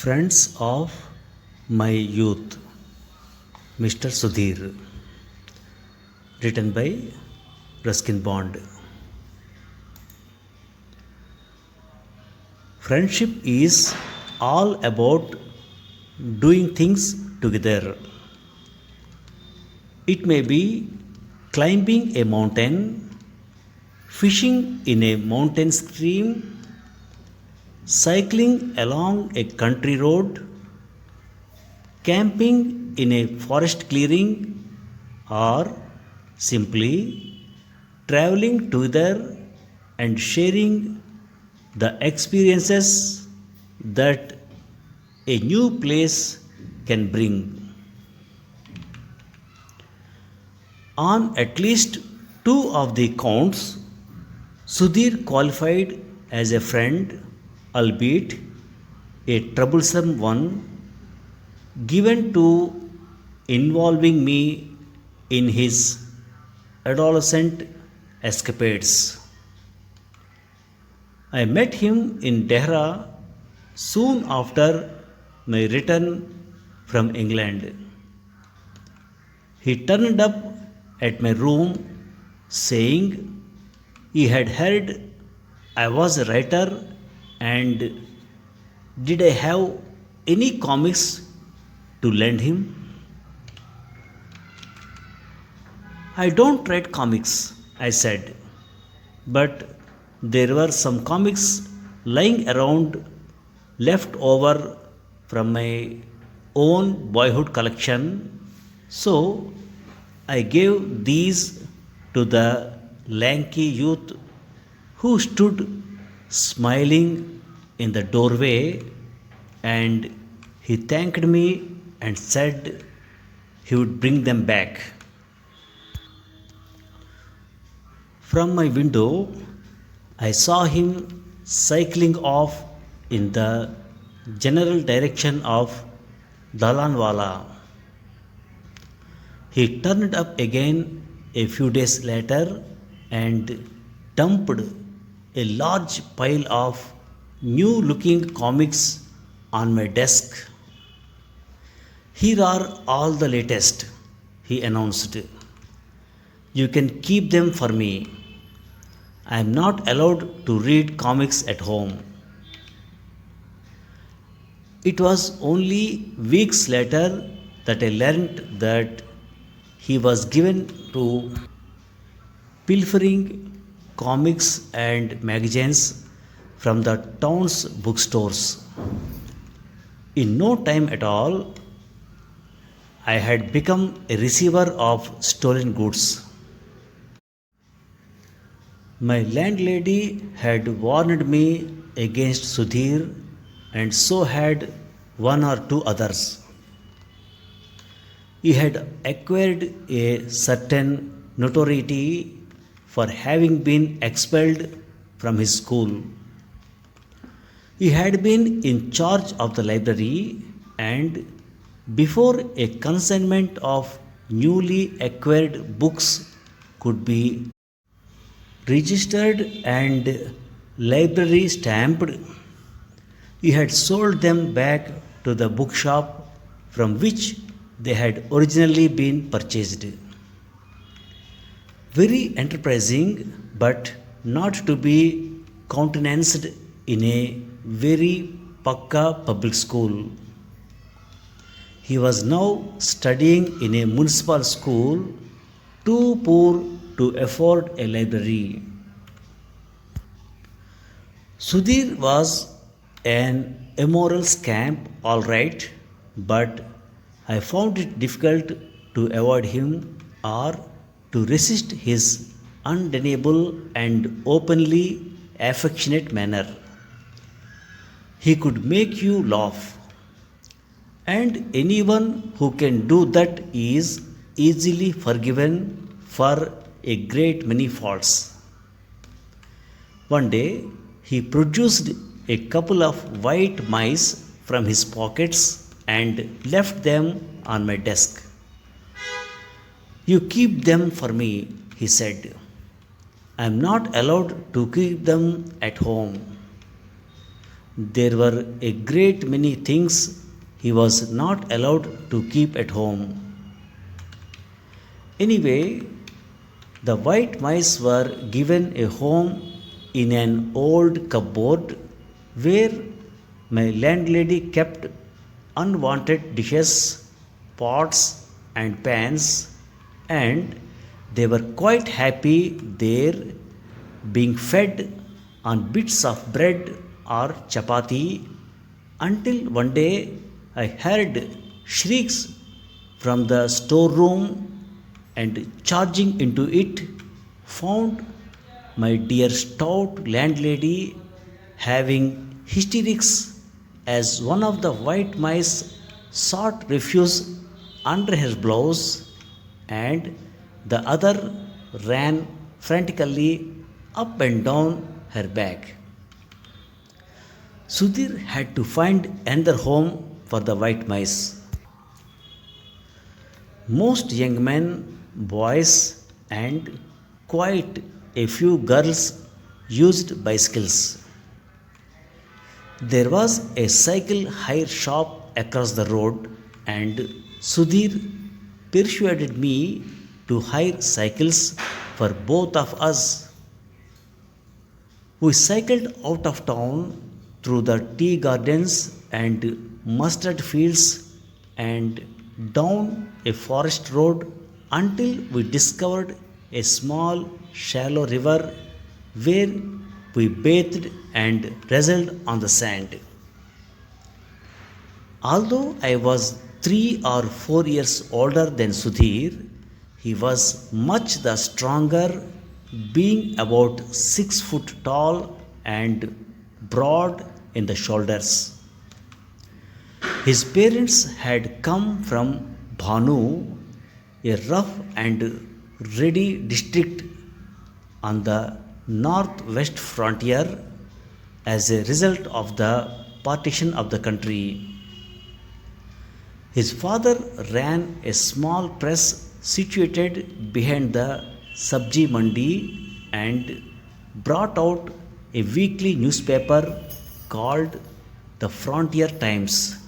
Friends of my youth, Mr. Sudheer, written by Ruskin Bond. Friendship is all about doing things together. It may be climbing a mountain, fishing in a mountain stream, cycling along a country road, camping in a forest clearing, or simply traveling together and sharing the experiences that a new place can bring. On at least two of the counts, Sudhir qualified as a friend, albeit a troublesome one, given to involving me in his adolescent escapades. I met him in Dehra soon after my return from England. He turned up at my room saying he had heard I was a writer and did I have any comics to lend him? I don't write comics, I said, but there were some comics lying around left over from my own boyhood collection, so I gave these to the lanky youth who stood smiling in the doorway, and he thanked me and said he would bring them back. From my window, I saw him cycling off in the general direction of Dalanwala. He turned up again a few days later and dumped a large pile of new looking comics on my desk. Here are all the latest, he announced. You can keep them for me. I am not allowed to read comics at home. It was only weeks later that I learned that he was given to pilfering comics and magazines from the town's bookstores. In no time at all, I had become a receiver of stolen goods. My landlady had warned me against Sudhir, and so had one or two others. He had acquired a certain notoriety for having been expelled from his school. He had been in charge of the library, and before a consignment of newly acquired books could be registered and library stamped, he had sold them back to the bookshop from which they had originally been purchased. Very enterprising, but not to be countenanced in a very pakka public school. He was now studying in a municipal school, too poor to afford a library. Sudhir was an immoral scamp, all right, but I found it difficult to avoid him or to resist his undeniable and openly affectionate manner. He could make you laugh, and anyone who can do that is easily forgiven for a great many faults. One day, he produced a couple of white mice from his pockets and left them on my desk. You keep them for me, he said. I am not allowed to keep them at home. There were a great many things he was not allowed to keep at home. Anyway, the white mice were given a home in an old cupboard where my landlady kept unwanted dishes, pots, and pans, and they were quite happy there, being fed on bits of bread or chapati, until one day I heard shrieks from the storeroom, and charging into it found my dear stout landlady having hysterics as one of the white mice sought refuge under her blouse and the other ran frantically up and down her back. Sudhir had to find another home for the white mice. Most young men, boys, and quite a few girls used bicycles. There was a cycle hire shop across the road, and Sudhir persuaded me to hire cycles for both of us. We cycled out of town through the tea gardens and mustard fields and down a forest road until we discovered a small, shallow river where we bathed and wrestled on the sand. Although I was 3 or 4 years older than Sudhir, he was much the stronger, being about 6 foot tall and broad in the shoulders. His parents had come from Bhanu, a rough and ready district on the northwest frontier, as a result of the partition of the country. His father ran a small press situated behind the Sabji Mandi and brought out a weekly newspaper called the Frontier Times.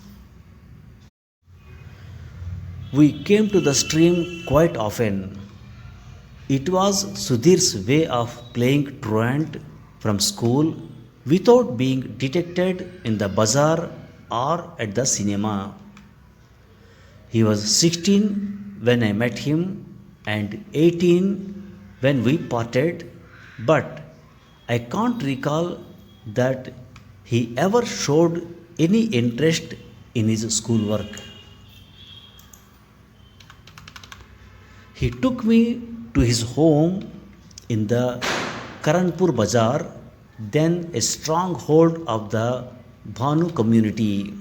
We came to the stream quite often. It was Sudhir's way of playing truant from school without being detected in the bazaar or at the cinema. He was 16 when I met him and 18 when we parted, but I can't recall that he ever showed any interest in his schoolwork. He took me to his home in the Karanpur Bazaar, then a stronghold of the Bhanu community.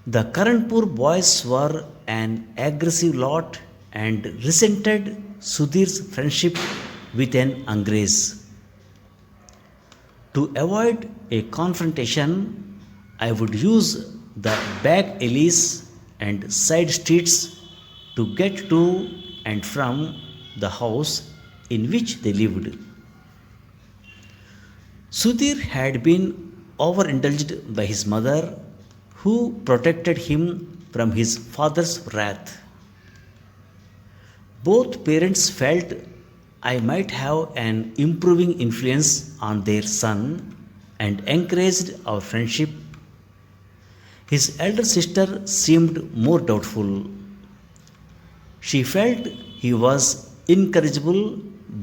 The Karanpur boys were an aggressive lot and resented Sudhir's friendship with an Angrez. To avoid a confrontation, I would use the back alleys and side streets to get to and from the house in which they lived. Sudhir had been overindulged by his mother, who protected him from his father's wrath. Both parents felt I might have an improving influence on their son and encouraged our friendship. His elder sister seemed more doubtful. She felt he was incorrigible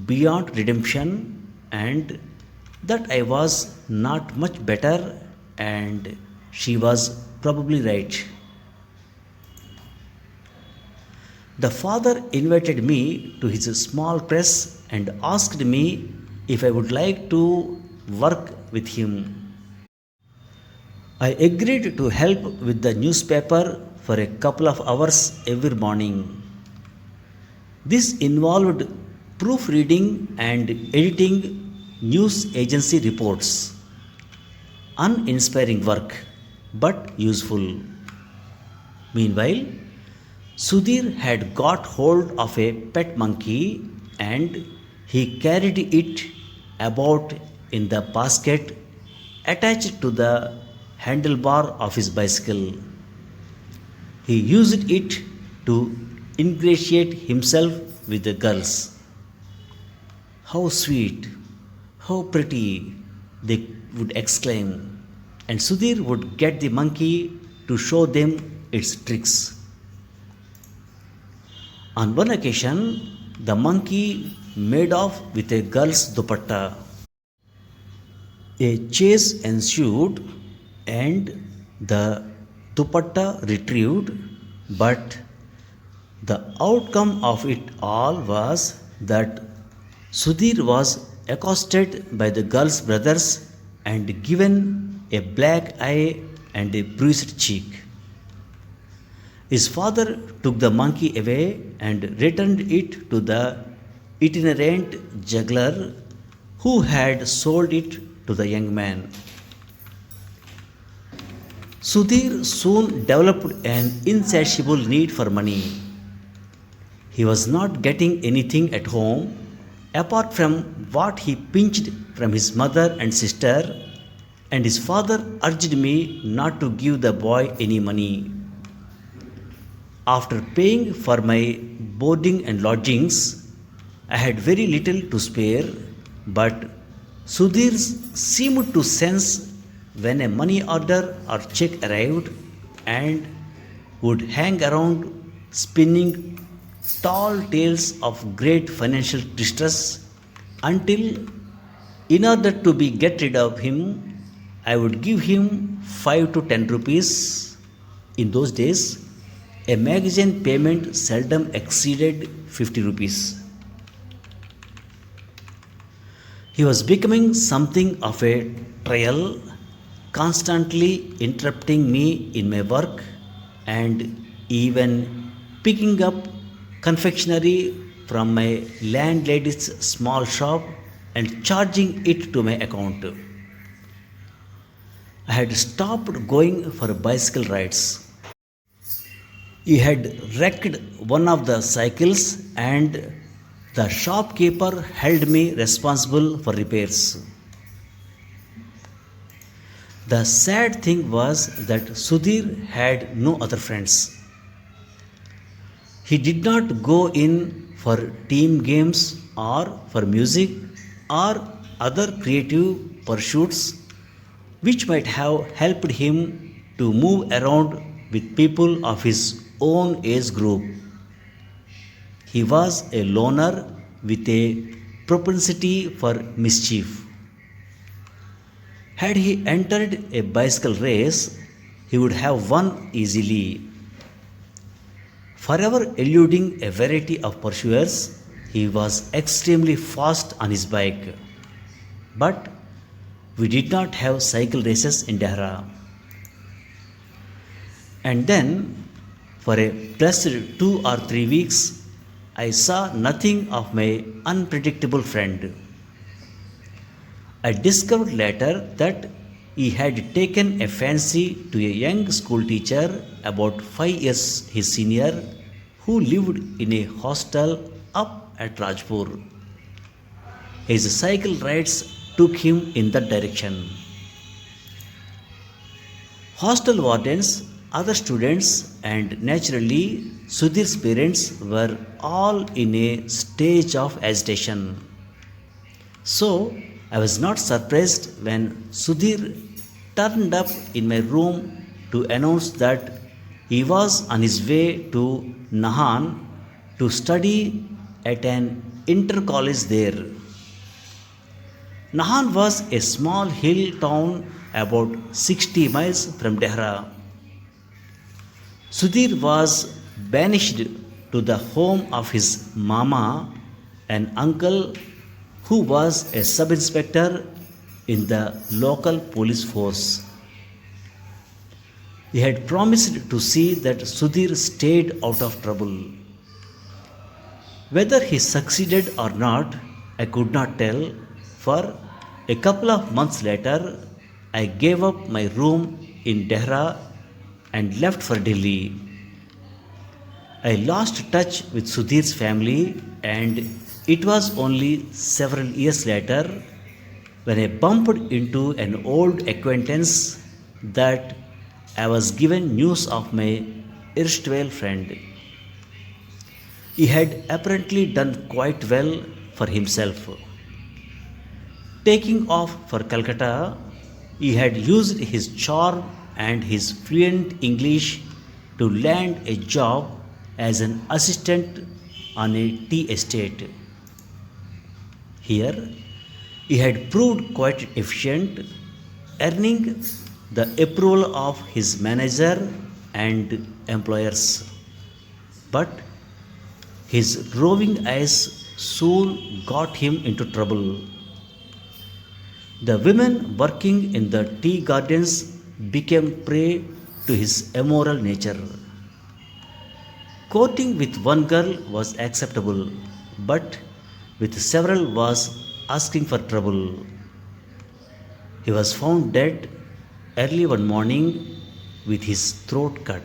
beyond redemption and that I was not much better, and she was probably right. The father invited me to his small press and asked me if I would like to work with him. I agreed to help with the newspaper for a couple of hours every morning. This involved proofreading and editing news agency reports. Uninspiring work, but useful. Meanwhile, Sudhir had got hold of a pet monkey and he carried it about in the basket attached to the handlebar of his bicycle. He used it to ingratiate himself with the girls. How sweet, how pretty, they would exclaim. And Sudhir would get the monkey to show them its tricks. On one occasion, the monkey made off with a girl's dupatta. A chase ensued and the dupatta retrieved, but the outcome of it all was that Sudhir was accosted by the girl's brothers and given a black eye and a bruised cheek. His father took the monkey away and returned it to the itinerant juggler who had sold it to the young man. Sudhir soon developed an insatiable need for money. He was not getting anything at home apart from what he pinched from his mother and sister, and his father urged me not to give the boy any money. After paying for my boarding and lodgings, I had very little to spare, but Sudhir seemed to sense when a money order or check arrived and would hang around spinning tall tales of great financial distress until, in order to be get rid of him, I would give him 5 to 10 rupees. In those days, a magazine payment seldom exceeded 50 rupees. He was becoming something of a trial, constantly interrupting me in my work and even picking up confectionery from my landlady's small shop and charging it to my account. I had stopped going for bicycle rides. He had wrecked one of the cycles and the shopkeeper held me responsible for repairs. The sad thing was that Sudhir had no other friends. He did not go in for team games or for music or other creative pursuits which might have helped him to move around with people of his own age group. He was a loner with a propensity for mischief. Had he entered a bicycle race, he would have won easily. Forever eluding a variety of pursuers, he was extremely fast on his bike. But we did not have cycle races in Dehra. And then, for a blessed 2 or 3 weeks, I saw nothing of my unpredictable friend. I discovered later that he had taken a fancy to a young school teacher about 5 years his senior who lived in a hostel up at Rajpur. His cycle rides took him in that direction. Hostel wardens, other students, and naturally Sudhir's parents were all in a stage of agitation. So I was not surprised when Sudhir turned up in my room to announce that he was on his way to Nahan to study at an inter college there. Nahan was a small hill town about 60 miles from Dehra. Sudhir was banished to the home of his mama, an uncle who was a sub inspector in the local police force. He had promised to see that Sudhir stayed out of trouble. Whether he succeeded or not, I could not tell, for a couple of months later, I gave up my room in Dehra and left for Delhi. I lost touch with Sudhir's family, and it was only several years later when I bumped into an old acquaintance that I was given news of my erstwhile friend. He had apparently done quite well for himself. Taking off for Calcutta, he had used his charm and his fluent English to land a job as an assistant on a tea estate. Here, he had proved quite efficient, earning the approval of his manager and employers. But his roving eyes soon got him into trouble. The women working in the tea gardens became prey to his immoral nature. Courting with one girl was acceptable, but with several was asking for trouble. He was found dead early one morning with his throat cut.